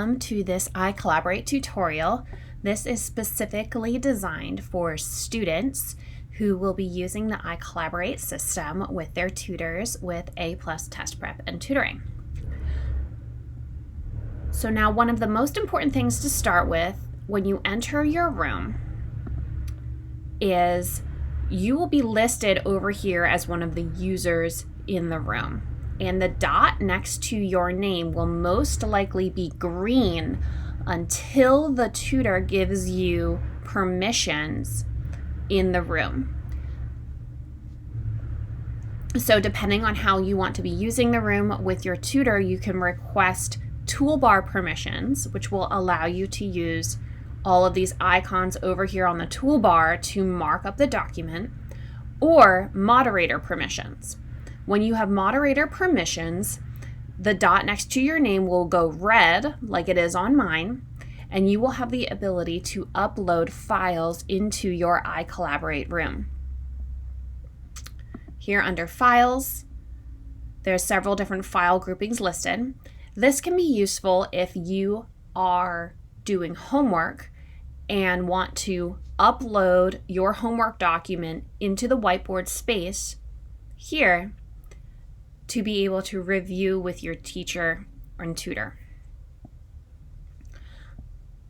Welcome to this iCollaborate tutorial. This is specifically designed for students who will be using the iCollaborate system with their tutors with A+ test prep and tutoring. So now one of the most important things to start with when you enter your room is you will be listed over here as one of the users in the room. And the dot next to your name will most likely be green until the tutor gives you permissions in the room. So depending on how you want to be using the room with your tutor, you can request toolbar permissions, which will allow you to use all of these icons over here on the toolbar to mark up the document, or moderator permissions. When you have moderator permissions, the dot next to your name will go red, like it is on mine, and you will have the ability to upload files into your iCollaborate room. Here under Files, there's several different file groupings listed. This can be useful if you are doing homework and want to upload your homework document into the whiteboard space here to be able to review with your teacher and tutor.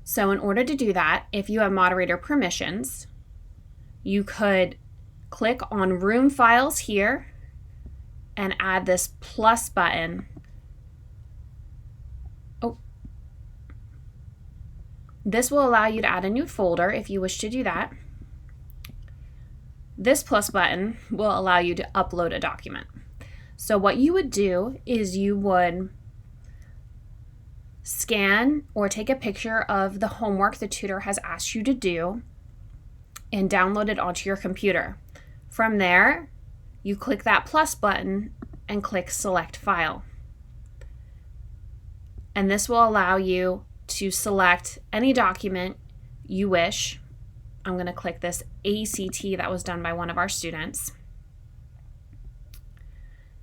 So in order to do that, if you have moderator permissions, you could click on Room Files here and add this plus button. This will allow you to add a new folder if you wish to do that. This plus button will allow you to upload a document. So what you would do is you would scan or take a picture of the homework the tutor has asked you to do and download it onto your computer. From there, you click that plus button and click Select File. And this will allow you to select any document you wish. I'm going to click this ACT that was done by one of our students.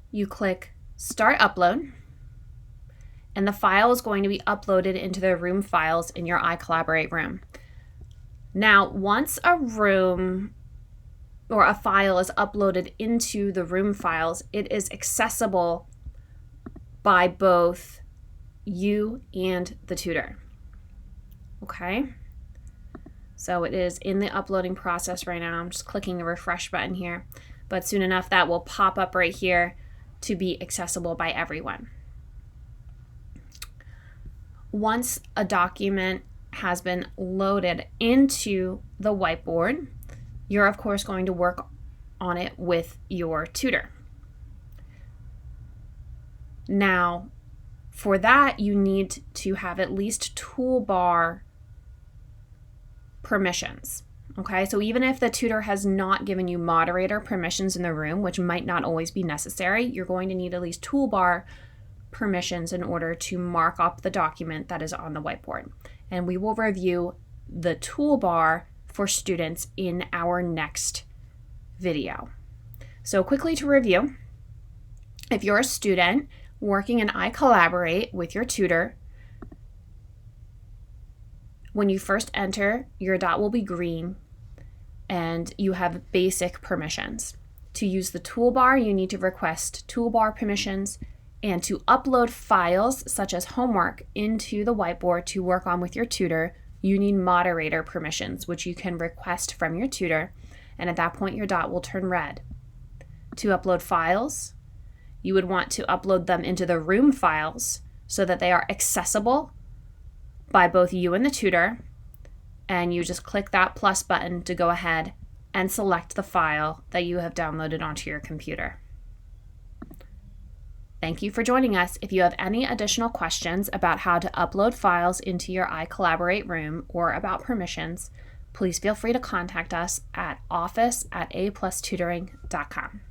You click Start Upload, and the file is going to be uploaded into the room files in your iCollaborate room. Now, once a room or a file is uploaded into the room files, it is accessible by both you and the tutor. Okay? So it is in the uploading process right now. I'm just clicking the refresh button here, but soon enough that will pop up right here to be accessible by everyone. Once a document has been loaded into the whiteboard, you're of course going to work on it with your tutor. Now, for that, you need to have at least toolbar permissions. Okay, so even if the tutor has not given you moderator permissions in the room, which might not always be necessary, you're going to need at least toolbar permissions in order to mark up the document that is on the whiteboard. And we will review the toolbar for students in our next video. So quickly to review, if you're a student working in iCollaborate with your tutor, when you first enter, your dot will be green and you have basic permissions. To use the toolbar, you need to request toolbar permissions, and to upload files such as homework into the whiteboard to work on with your tutor, you need moderator permissions, which you can request from your tutor, and at that point your dot will turn red. To upload files, you would want to upload them into the room files so that they are accessible by both you and the tutor, and you just click that plus button to go ahead and select the file that you have downloaded onto your computer. Thank you for joining us. If you have any additional questions about how to upload files into your iCollaborate room or about permissions, please feel free to contact us at office@aplustutoring.com.